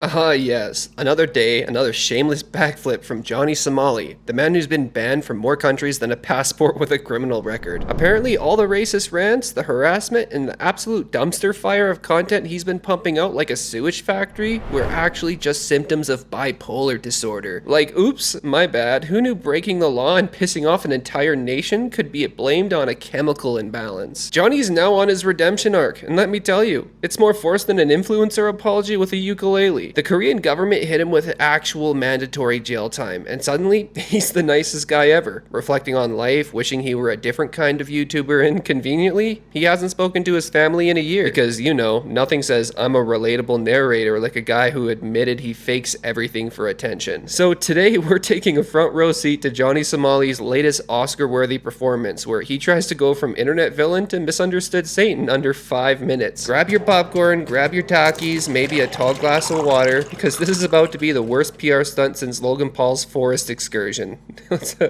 Ah, yes. Another day, another shameless backflip from Johnny Somali, the man who's been banned from more countries than a passport with a criminal record. Apparently, all the racist rants, the harassment, and the absolute dumpster fire of content he's been pumping out like a sewage factory were actually just symptoms of bipolar disorder. Like, oops, my bad. Who knew breaking the law and pissing off an entire nation could be blamed on a chemical imbalance? Johnny's now on his redemption arc, and let me tell you, it's more forced than an influencer apology with a ukulele. The Korean government hit him with actual mandatory jail time, and suddenly, he's the nicest guy ever. Reflecting on life, wishing he were a different kind of YouTuber, and conveniently, he hasn't spoken to his family in a year. Because, you know, nothing says I'm a relatable narrator like a guy who admitted he fakes everything for attention. So today, we're taking a front row seat to Johnny Somali's latest Oscar-worthy performance, where he tries to go from internet villain to misunderstood saint in under 5 minutes. Grab your popcorn, grab your Takis, maybe a tall glass of water, because this is about to be the worst PR stunt since Logan Paul's forest excursion.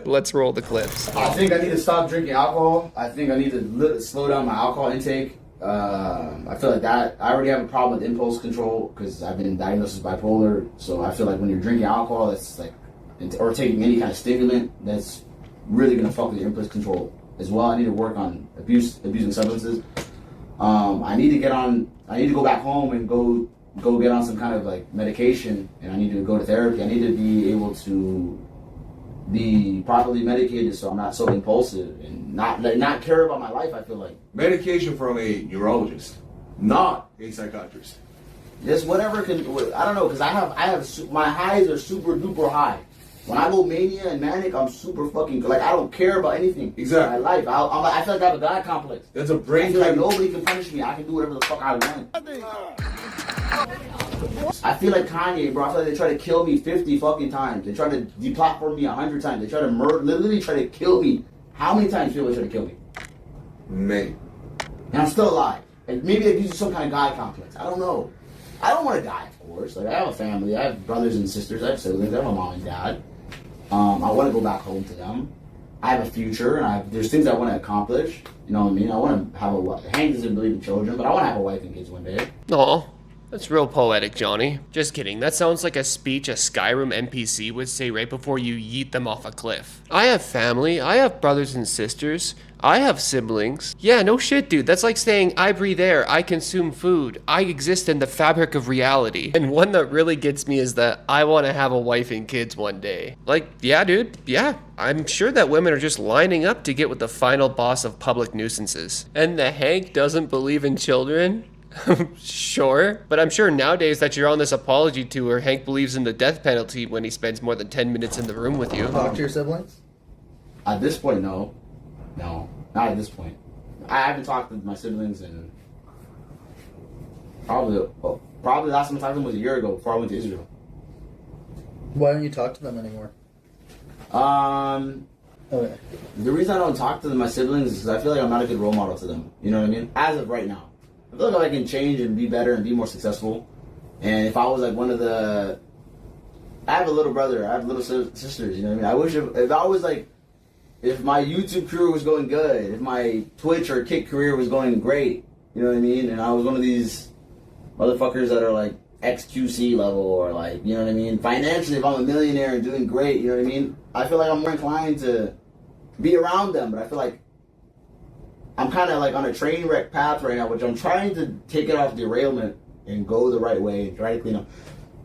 Let's roll the clips. I think I need to stop drinking alcohol. I think I need to slow down my alcohol intake. I feel like that I already have a problem with impulse control because I've been diagnosed with bipolar. So I feel like when you're drinking alcohol, that's like, or taking any kind of stimulant, that's really gonna fuck with your impulse control as well. I need to work on abusing substances. I need to go back home and go get on some kind of like medication, and I need to go to therapy. I need to be able to be properly medicated so I'm not so impulsive and not care about my life. I feel like medication from a neurologist, not a psychiatrist. Just whatever can, I don't know, because my highs are super duper high. When I go mania and manic, I'm super fucking, like, I don't care about anything Exactly. in my life. I feel like I have a God complex. That's a I brain feel like thing. nobody can punish me. I can do whatever the fuck I want. I feel like Kanye, bro. I feel like they try to kill me 50 fucking times. They try to deplatform me 100 times. They try to literally try to kill me. How many times people try to kill me? Many. And I'm still alive. And maybe they're using some kind of God complex. I don't know. I don't want to die, of course. Like, I have a family. I have brothers and sisters. I have siblings. I have a mom and dad. I want to go back home to them. I have a future, and there's things I want to accomplish. You know what I mean? I want to have a wife. Hank doesn't believe in children, but I want to have a wife and kids one day. Aw, that's real poetic, Johnny. Just kidding, that sounds like a speech a Skyrim NPC would say right before you yeet them off a cliff. I have family, I have brothers and sisters, I have siblings. Yeah, no shit, dude. That's like saying, I breathe air, I consume food, I exist in the fabric of reality. And one that really gets me is that I want to have a wife and kids one day. Like, yeah, dude, yeah. I'm sure that women are just lining up to get with the final boss of public nuisances. And the Hank doesn't believe in children? Sure, but I'm sure nowadays that you're on this apology tour, Hank believes in the death penalty when he spends more than 10 minutes in the room with you. Talk to your siblings? At this point, no. No, not at this point. I haven't talked to my siblings in probably last time I talked to them was a year ago before I went to Israel. Why don't you talk to them anymore? Okay. The reason I don't talk to my siblings is because I feel like I'm not a good role model to them. You know what I mean? As of right now. I feel like I can change and be better and be more successful. And if I was like I have a little brother, I have little sisters, you know what I mean? I wish if I was like, if my YouTube career was going good, if my Twitch or Kick career was going great, you know what I mean? And I was one of these motherfuckers that are like XQC level or like, you know what I mean? Financially, if I'm a millionaire and doing great, you know what I mean? I feel like I'm more inclined to be around them, but I feel like I'm kind of like on a train wreck path right now, which I'm trying to take it off derailment and go the right way and try to clean up.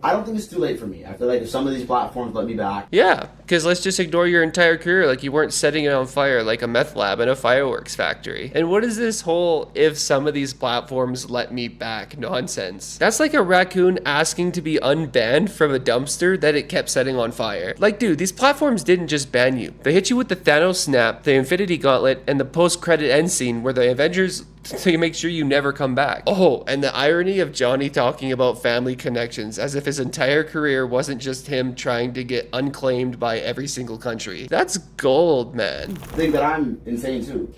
I don't think it's too late for me. I feel like if some of these platforms let me back. Yeah, because let's just ignore your entire career like you weren't setting it on fire like a meth lab in a fireworks factory. And what is this whole if some of these platforms let me back nonsense? That's like a raccoon asking to be unbanned from a dumpster that it kept setting on fire. Like, dude, these platforms didn't just ban you. They hit you with the Thanos snap, the Infinity Gauntlet, and the post-credit end scene where the Avengers to make sure you never come back. Oh, and the irony of Johnny talking about family connections as if his entire career wasn't just him trying to get unclaimed by every single country. That's gold, man. I think that I'm insane too.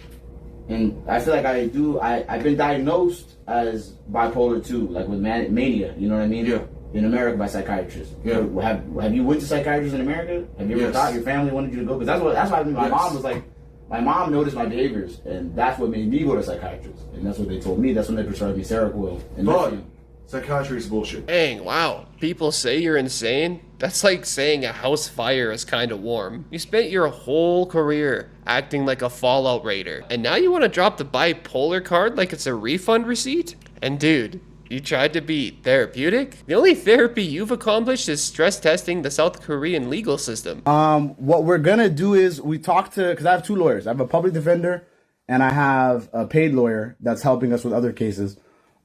And I feel like I've been diagnosed as bipolar too, like with mania, you know what I mean? Yeah. In America by psychiatrists. Yeah. Have you went to psychiatrists in America? Have you ever Yes. thought your family wanted you to go? Because that's why my Yes. mom was like, my mom noticed my behaviors, and that's what made me go to psychiatrists. And that's what they told me. That's when they prescribed me Seroquel and But lithium. Psychiatry is bullshit. Dang, wow. People say you're insane? That's like saying a house fire is kinda warm. You spent your whole career acting like a Fallout raider, and now you want to drop the bipolar card like it's a refund receipt? And dude, you tried to be therapeutic? The only therapy you've accomplished is stress testing the South Korean legal system. What we're gonna do is we talk to, because I have two lawyers. I have a public defender and I have a paid lawyer that's helping us with other cases.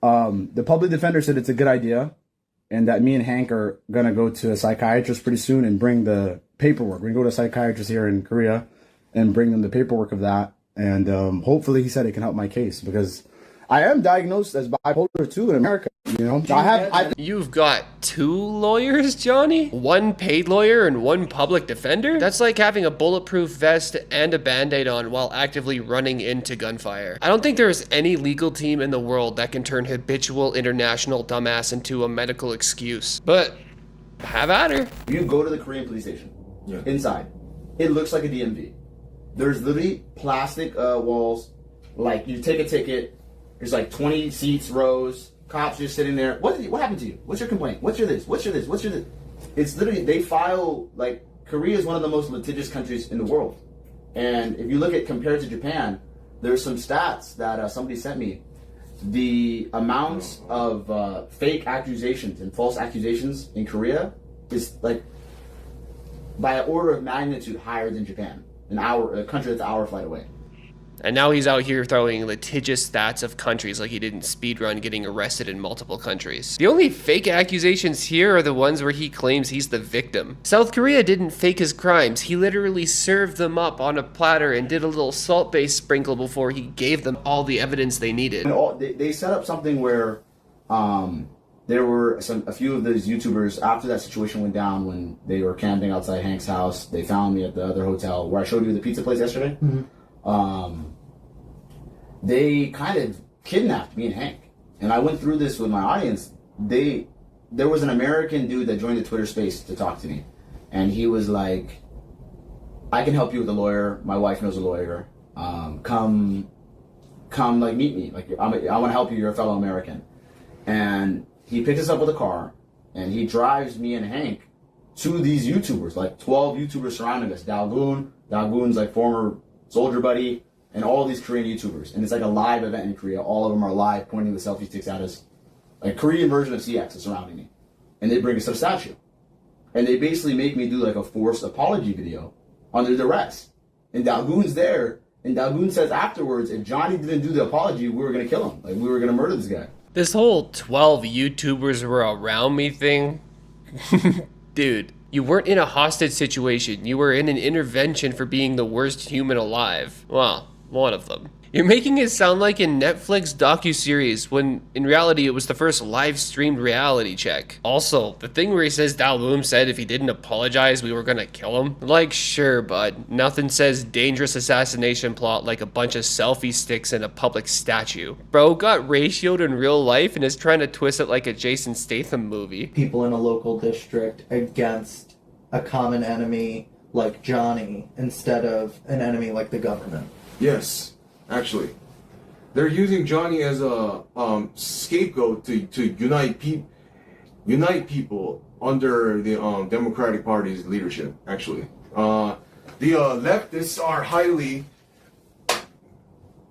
The public defender said it's a good idea and that me and Hank are going to go to a psychiatrist pretty soon and bring the paperwork. We can go to a psychiatrist here in Korea and bring them the paperwork of that. And hopefully he said it can help my case because I am diagnosed as bipolar 2 in America. You know, You've got 2 lawyers, Johnny? 1 paid lawyer and 1 public defender? That's like having a bulletproof vest and a band-aid on while actively running into gunfire. I don't think there is any legal team in the world that can turn habitual international dumbass into a medical excuse. But have at her. You go to the Korean police station. Yeah. Inside, it looks like a DMV. There's literally plastic walls. Like you take a ticket. There's like 20 seats, rows. Cops just sitting there. What happened to you? What's your complaint? What's your this? What's your this? What's your this? It's literally, they file, like, Korea is one of the most litigious countries in the world. And if you look at, compared to Japan, there's some stats that somebody sent me. The amounts of fake accusations and false accusations in Korea is like by an order of magnitude higher than Japan, a country that's an hour flight away. And now he's out here throwing litigious stats of countries like he didn't speedrun getting arrested in multiple countries. The only fake accusations here are the ones where he claims he's the victim. South Korea didn't fake his crimes. He literally served them up on a platter and did a little salt-based sprinkle before he gave them all the evidence they needed. And they set up something where there were a few of those YouTubers, after that situation went down when they were camping outside Hank's house, they found me at the other hotel where I showed you the pizza place yesterday. Mm-hmm. They kind of kidnapped me and Hank. And I went through this with my audience. There was an American dude that joined the Twitter space to talk to me. And he was like, I can help you with a lawyer. My wife knows a lawyer. Come like meet me. Like I want to help you. You're a fellow American. And he picked us up with a car and he drives me and Hank to these YouTubers, like 12 YouTubers surrounding us. Dalgoon's like former soldier buddy, and all these Korean YouTubers. And it's like a live event in Korea. All of them are live, pointing the selfie sticks at us. Like a Korean version of CX is surrounding me. And they bring us to a statue. And they basically make me do like a forced apology video under duress. And Dalgoon's there, and Dalgoon says afterwards, if Johnny didn't do the apology, we were gonna kill him. Like we were gonna murder this guy. This whole 12 YouTubers were around me thing, dude. You weren't in a hostage situation. You were in an intervention for being the worst human alive. Well, one of them. You're making it sound like a Netflix docuseries when in reality it was the first live streamed reality check. Also, the thing where he says Dalboom said if he didn't apologize we were gonna kill him. Like, sure, bud. Nothing says dangerous assassination plot like a bunch of selfie sticks in a public statue. Bro got ratioed in real life and is trying to twist it like a Jason Statham movie. People in a local district against a common enemy like Johnny instead of an enemy like the government. Yes. Actually, they're using Johnny as a scapegoat to unite people under the Democratic Party's leadership. Actually, the leftists are highly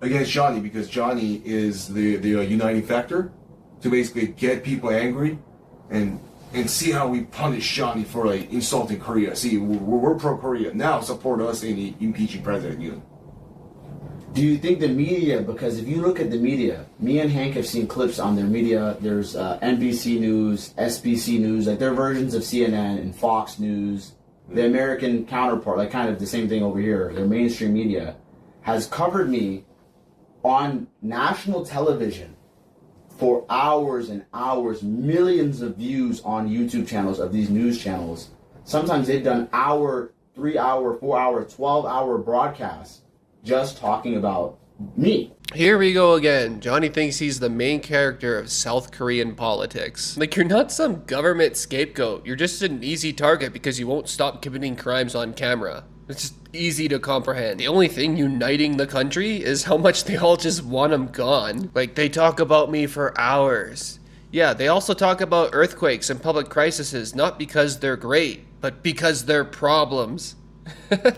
against Johnny because Johnny is the uniting factor to basically get people angry and see how we punish Johnny for like insulting Korea. See, we're pro Korea now. Support us in impeaching President Yoon. Do you think the media, because if you look at the media, me and Hank have seen clips on their media, there's NBC News, SBC News, like their versions of CNN and Fox News, the American counterpart, like kind of the same thing over here, their mainstream media, has covered me on national television for hours and hours, millions of views on YouTube channels of these news channels. Sometimes they've done hour, 3 hour, 4 hour, 12-hour broadcasts just talking about me. Here we go again. Johnny thinks he's the main character of South Korean politics. Like, you're not some government scapegoat. You're just an easy target because you won't stop committing crimes on camera. It's just easy to comprehend. The only thing uniting the country is how much they all just want him gone. Like, they talk about me for hours. Yeah, they also talk about earthquakes and public crises, not because they're great, but because they're problems. They're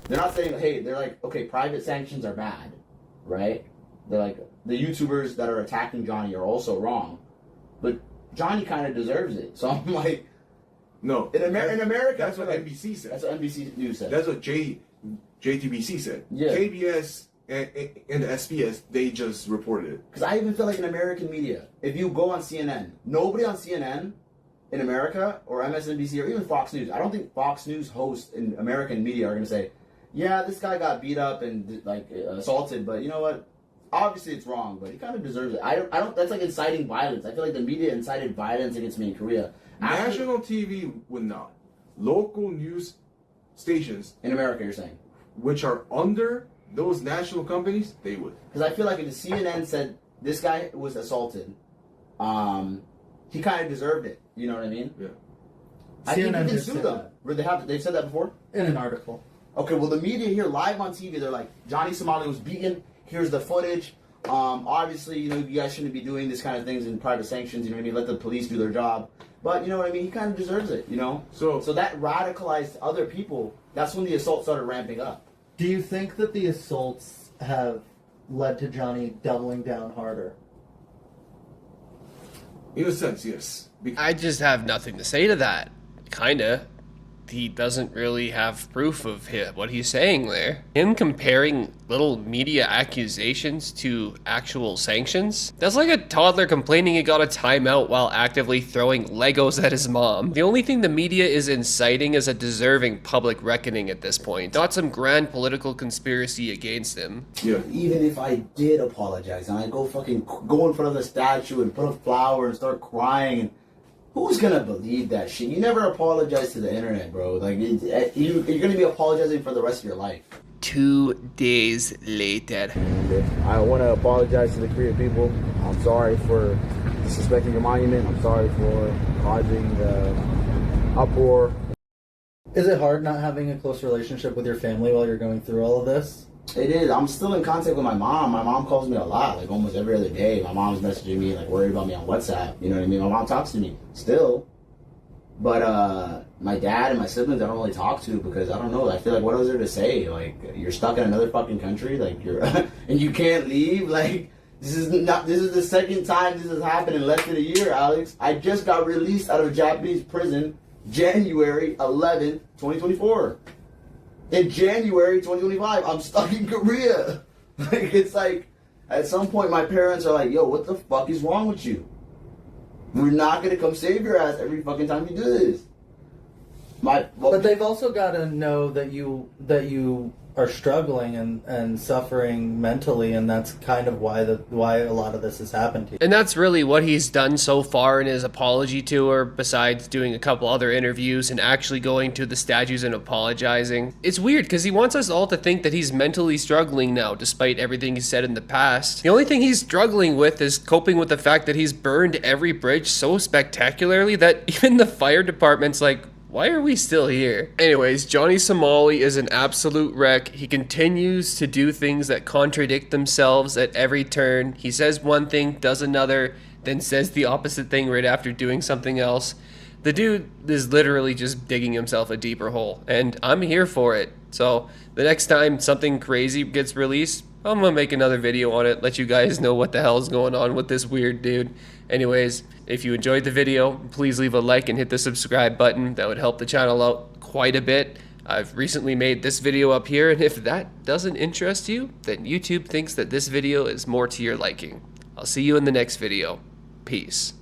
not saying, hey, they're like, okay, private sanctions are bad, right? They're like, the YouTubers that are attacking Johnny are also wrong, but Johnny kind of deserves it. So I'm like, No. in America, That's what like, NBC said. That's what NBC News said. That's what JTBC said. Yeah. KBS and the SBS, they just reported it. Because I even feel like in American media, if you go on CNN, nobody on CNN in America or MSNBC or even Fox News, I don't think Fox News hosts in American media are going to say, yeah, this guy got beat up and like assaulted, but you know what? Obviously it's wrong, but he kind of deserves it. I don't. That's like inciting violence. I feel like the media incited violence against me in Korea. National TV would not. Local news stations, In America, you're saying? which are under those national companies, they would. Because I feel like if the CNN said this guy was assaulted, he kind of deserved it. You know what I mean? Yeah. I think you CNN can did sue say them. that. Where they've said that before? In an article. Okay, well, the media here live on TV, they're like, Johnny Somali was beaten. Here's the footage. Obviously, you know, you guys shouldn't be doing this kind of things in private sanctions. You know what I mean? Let the police do their job. But you know what I mean? He kind of deserves it. You know. So that radicalized other people. That's when the assault started ramping up. Do you think that the assaults have led to Johnny doubling down harder? In a sense, yes. I just have nothing to say to that. Kinda. He doesn't really have proof of what he's saying there. Him comparing little media accusations to actual sanctions? That's like a toddler complaining he got a timeout while actively throwing Legos at his mom. The only thing the media is inciting is a deserving public reckoning at this point, not some grand political conspiracy against him. Yeah. Even if I did apologize and I go in front of the statue and put a flower and start crying, and who's gonna believe that shit? You never apologize to the internet, bro. Like you're gonna be apologizing for the rest of your life. 2 days later. I want to apologize to the Korean people. I'm sorry for disrespecting your monument. I'm sorry for causing the uproar. Is it hard not having a close relationship with your family while you're going through all of this? It is. I'm still in contact with my mom. My mom calls me a lot, like almost every other day. My mom's messaging me, like worried about me on WhatsApp. You know what I mean? My mom talks to me still. But my dad and my siblings I don't really talk to because I don't know. I feel like what is there to say? Like you're stuck in another fucking country, like you're and you can't leave. Like this is the second time this has happened in less than a year, Alex. I just got released out of a Japanese prison January 11th, 2024. In January 2025, I'm stuck in Korea. Like it's like at some point my parents are like, yo, what the fuck is wrong with you? We're not gonna come save your ass every fucking time you do this. But they've also got to know that you are struggling and suffering mentally, and that's kind of why a lot of this has happened to you. And that's really what he's done so far in his apology tour, besides doing a couple other interviews and actually going to the statues and apologizing. It's weird because he wants us all to think that he's mentally struggling now, despite everything he said in the past. The only thing he's struggling with is coping with the fact that he's burned every bridge so spectacularly that even the fire department's like, why are we still here? Anyways, Johnny Somali is an absolute wreck. He continues to do things that contradict themselves at every turn. He says one thing, does another, then says the opposite thing right after doing something else. The dude is literally just digging himself a deeper hole, and I'm here for it. So the next time something crazy gets released, I'm gonna make another video on it, let you guys know what the hell is going on with this weird dude. Anyways, if you enjoyed the video, please leave a like and hit the subscribe button. That would help the channel out quite a bit. I've recently made this video up here, and if that doesn't interest you, then YouTube thinks that this video is more to your liking. I'll see you in the next video. Peace.